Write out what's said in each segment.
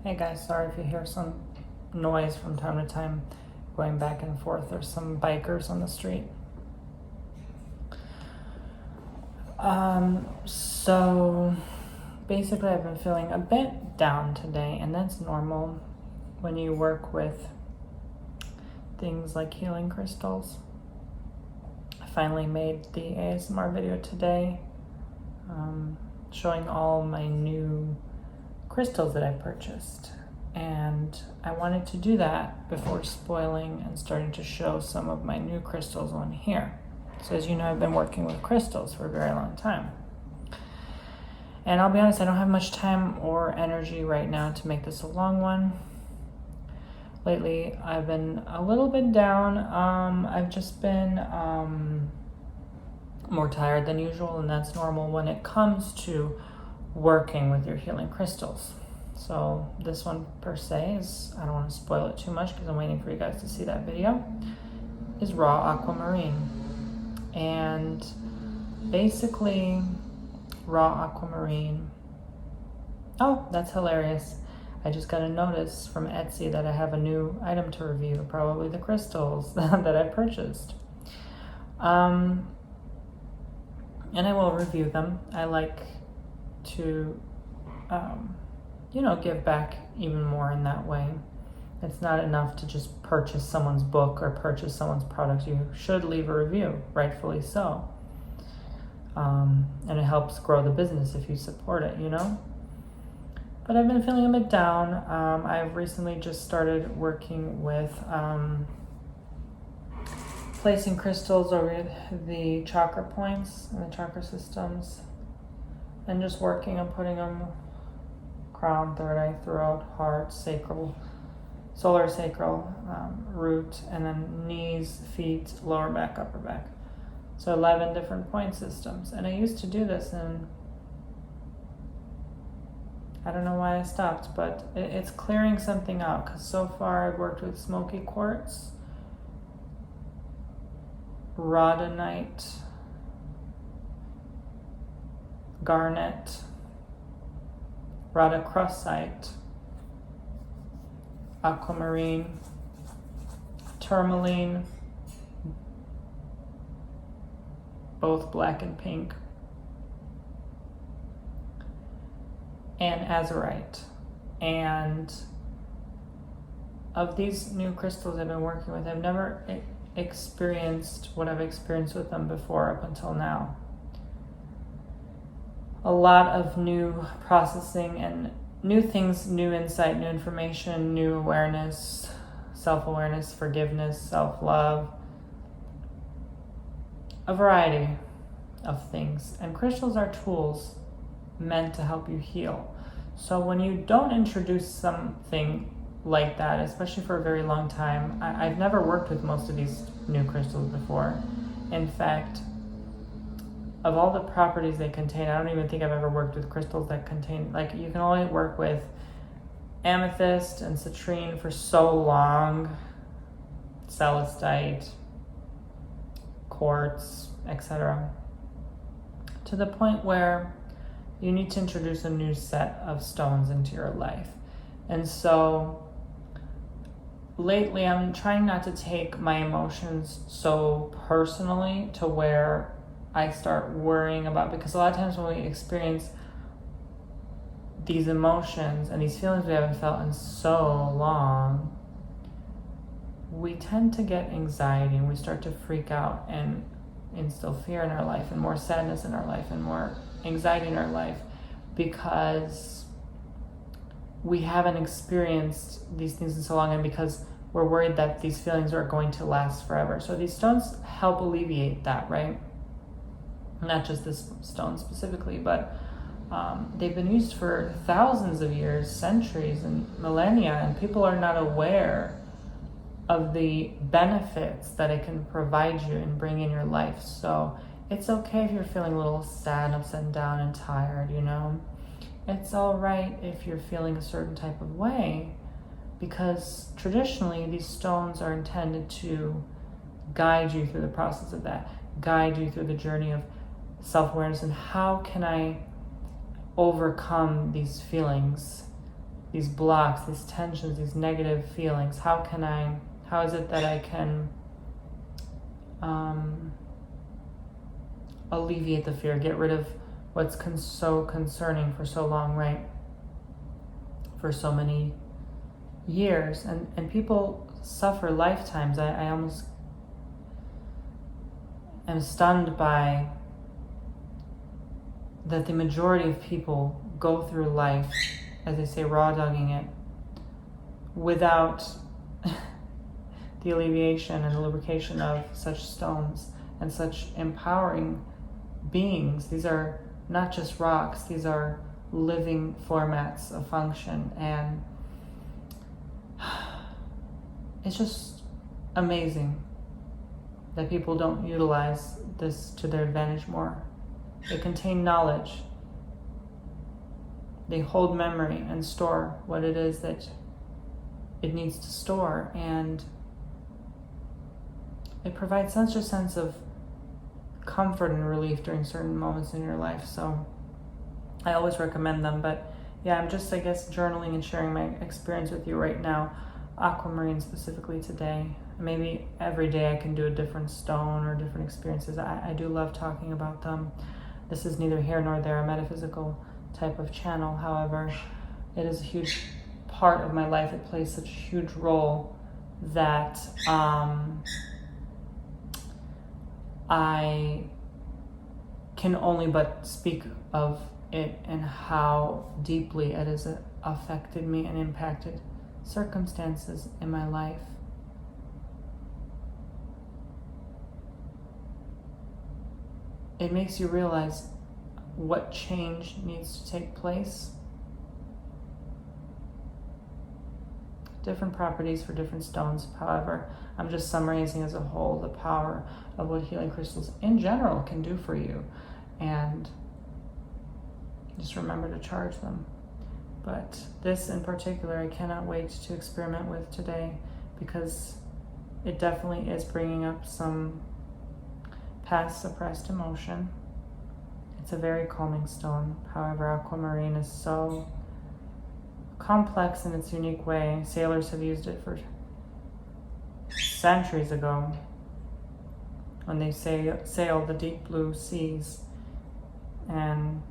Hey guys, sorry if you hear some noise from time to time going back and forth. There's some bikers on the street. So basically I've been feeling a bit down today, and that's normal when you work with things like healing crystals. I finally made the ASMR video today showing all my new crystals that I purchased, and I wanted to do that before spoiling and starting to show some of my new crystals on here. So as you know, I've been working with crystals for a very long time, and I'll be honest, I don't have much time or energy right now to make this a long one. Lately I've been a little bit down. I've just been more tired than usual, and that's normal when it comes to working with your healing crystals. So this one per se is, I don't want to spoil it too much because I'm waiting for you guys to see that video, is raw aquamarine. And basically raw aquamarine, oh, that's hilarious. I just got a notice from Etsy that I have a new item to review, probably the crystals that I purchased. And I will review them. I like to, give back even more in that way. It's not enough to just purchase someone's book or purchase someone's product. You should leave a review, rightfully so. And it helps grow the business if you support it, But I've been feeling a bit down. I've recently just started working with placing crystals over the chakra points and the chakra systems, and just working on putting them crown, third eye, throat, heart, sacral, solar sacral, root, and then knees, feet, lower back, upper back. So 11 different point systems. And I used to do this, and I don't know why I stopped, but it's clearing something out, because so far I've worked with smoky quartz, rhodonite, garnet, rhodochrosite, aquamarine, tourmaline, both black and pink, and azurite. And of these new crystals I've been working with, I've never experienced what I've experienced with them before up until now. A lot of new processing and new things, new insight, new information, new awareness, self-awareness, forgiveness, self-love, a variety of things. And crystals are tools meant to help you heal. So when you don't introduce something like that, especially for a very long time, I've never worked with most of these new crystals before. In fact, of all the properties they contain, I don't even think I've ever worked with crystals that contain, like, you can only work with amethyst and citrine for so long, celestite, quartz, etc., to the point where you need to introduce a new set of stones into your life. And so lately I'm trying not to take my emotions so personally to where I start worrying about, because a lot of times when we experience these emotions and these feelings we haven't felt in so long, we tend to get anxiety and we start to freak out and instill fear in our life, and more sadness in our life, and more anxiety in our life, because we haven't experienced these things in so long, and because we're worried that these feelings are going to last forever. So these stones help alleviate that, right? Not just this stone specifically, but they've been used for thousands of years, centuries, and millennia, and people are not aware of the benefits that it can provide you and bring in your life. So it's okay if you're feeling a little sad, upset, and down, and tired, It's all right if you're feeling a certain type of way, because traditionally these stones are intended to guide you through the process of that, guide you through the journey of self-awareness and how can I overcome these feelings these blocks, these tensions, these negative feelings? How is it that I can alleviate the fear, get rid of what's so concerning for so long, right? For so many years. And people suffer lifetimes. I almost am stunned by that the majority of people go through life, as they say, raw dogging it, without the alleviation and the lubrication of such stones and such empowering beings. These are not just rocks, these are living formats of function, and it's just amazing that people don't utilize this to their advantage more. They contain knowledge. They hold memory and store what it is that it needs to store, and it provides such a sense of comfort and relief during certain moments in your life. So I always recommend them. But yeah, I'm just, I guess, journaling and sharing my experience with you right now. Aquamarine specifically today. Maybe every day I can do a different stone or different experiences. I do love talking about them. This is neither here nor there, a metaphysical type of channel. However, it is a huge part of my life. It plays such a huge role that I can only but speak of it and how deeply it has affected me and impacted circumstances in my life. It makes you realize what change needs to take place. Different properties for different stones. However, I'm just summarizing as a whole the power of what healing crystals in general can do for you. And just remember to charge them. But this in particular, I cannot wait to experiment with today, because it definitely is bringing up some past suppressed emotion. It's a very calming stone. However, aquamarine is so complex in its unique way. Sailors have used it for centuries ago when they sailed the deep blue seas, and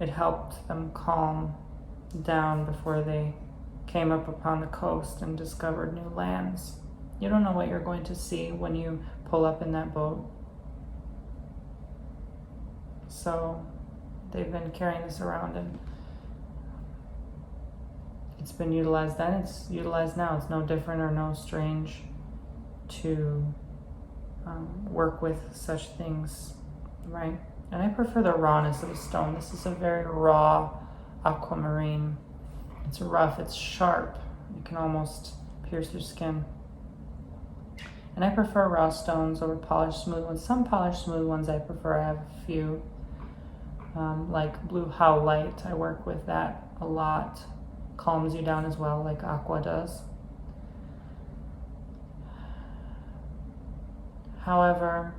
it helped them calm down before they came up upon the coast and discovered new lands. You don't know what you're going to see when you pull up in that boat. So they've been carrying this around, and it's been utilized then, it's utilized now. It's no different or no strange to work with such things, right? And I prefer the rawness of a stone. This is a very raw aquamarine. It's rough, it's sharp. You can almost pierce your skin. And I prefer raw stones over polished smooth ones. Some polished smooth ones I prefer. I have a few, like blue howlite. I work with that a lot. Calms you down as well, like aqua does. However,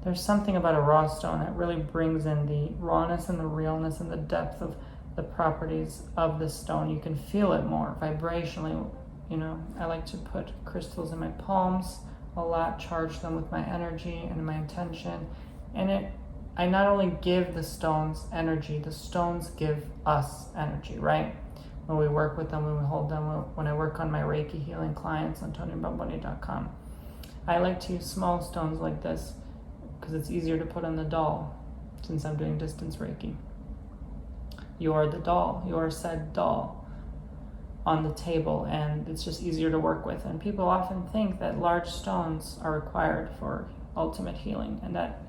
there's something about a raw stone that really brings in the rawness and the realness and the depth of the properties of the stone. You can feel it more vibrationally. You know, I like to put crystals in my palms a lot, charge them with my energy and my intention. And I not only give the stones energy, the stones give us energy, right? When we work with them, when we hold them, when I work on my Reiki healing clients on TonyBomboni.com. I like to use small stones like this because it's easier to put on the doll, since I'm doing distance Reiki. You're the doll, you're said doll on the table, and it's just easier to work with. And people often think that large stones are required for ultimate healing, and that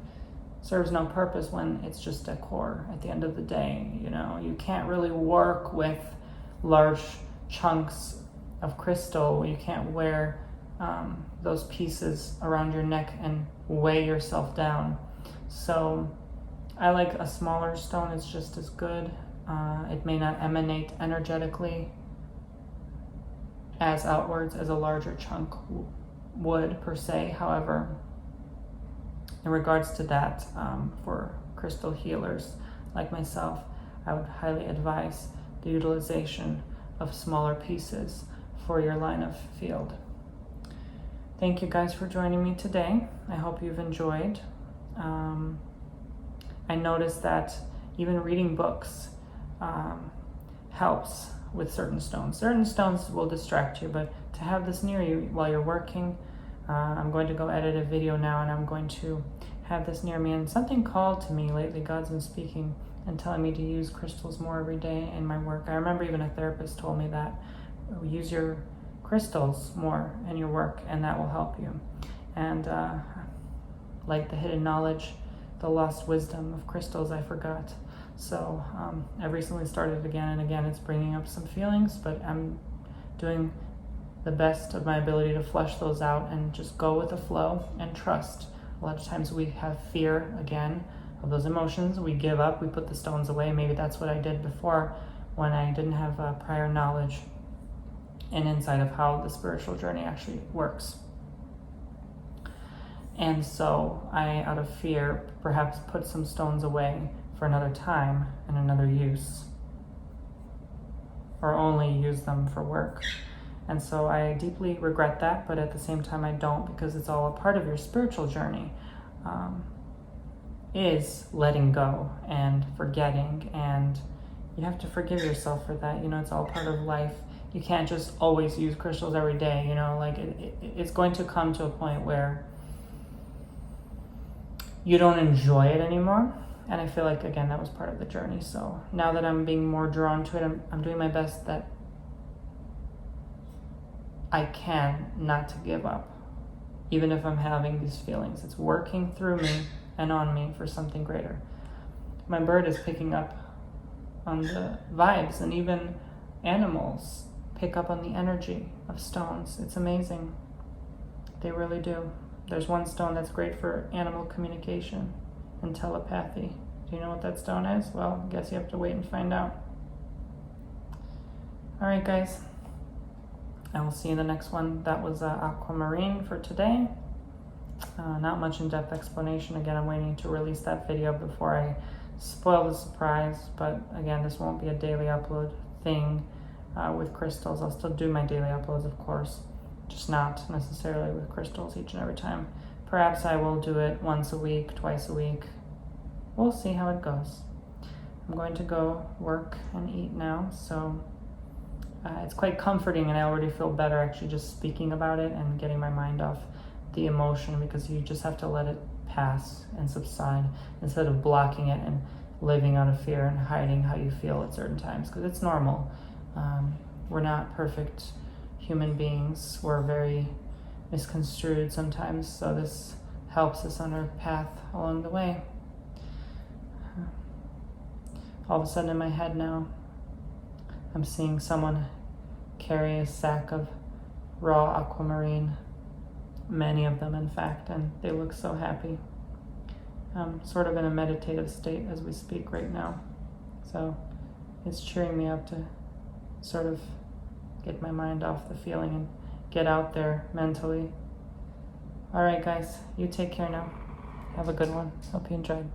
serves no purpose when it's just decor at the end of the day. You know, you can't really work with large chunks of crystal. You can't wear those pieces around your neck and weigh yourself down. So I like a smaller stone. It's just as good. It may not emanate energetically as outwards as a larger chunk would per se. However, in regards to that, for crystal healers like myself, I would highly advise the utilization of smaller pieces for your line of field. Thank you guys for joining me today. I hope you've enjoyed. I noticed that even reading books helps with certain stones. Certain stones will distract you, but to have this near you while you're working, I'm going to go edit a video now, and I'm going to have this near me. And something called to me lately. God's been speaking and telling me to use crystals more every day in my work. I remember even a therapist told me that. Use your crystals more in your work, and that will help you. And like the hidden knowledge, the lost wisdom of crystals, I forgot. So I've recently started again and again. It's bringing up some feelings, but I'm doing the best of my ability to flush those out and just go with the flow and trust. A lot of times we have fear again of those emotions. We give up, we put the stones away. Maybe that's what I did before when I didn't have prior knowledge and insight of how the spiritual journey actually works. And so I, out of fear, perhaps put some stones away for another time and another use, or only use them for work. And so I deeply regret that, but at the same time I don't, because it's all a part of your spiritual journey, is letting go and forgetting, and you have to forgive yourself for that. It's all part of life. You can't just always use crystals every day, it's going to come to a point where you don't enjoy it anymore. And I feel like, again, that was part of the journey. So now that I'm being more drawn to it, I'm doing my best that I can not to give up, even if I'm having these feelings. It's working through me and on me for something greater. My bird is picking up on the vibes, and even animals pick up on the energy of stones. It's amazing. They really do. There's one stone that's great for animal communication and telepathy. Do you know what that stone is? Well, I guess you have to wait and find out. All right, guys. I will see you in the next one. That was Aquamarine for today. Not much in-depth explanation. Again, I'm waiting to release that video before I spoil the surprise. But again, this won't be a daily upload thing with crystals. I'll still do my daily uploads, of course, just not necessarily with crystals each and every time. Perhaps I will do it once a week, twice a week. We'll see how it goes. I'm going to go work and eat now, so it's quite comforting, and I already feel better actually just speaking about it and getting my mind off the emotion, because you just have to let it pass and subside instead of blocking it and living out of fear and hiding how you feel at certain times, because it's normal. We're not perfect human beings. We're very misconstrued sometimes, so this helps us on our path along the way. All of a sudden in my head now, I'm seeing someone carry a sack of raw aquamarine, many of them in fact, and they look so happy. I'm sort of in a meditative state as we speak right now, so it's cheering me up to sort of get my mind off the feeling and get out there mentally. All right, guys, you take care now. Have a good one. Hope you enjoyed.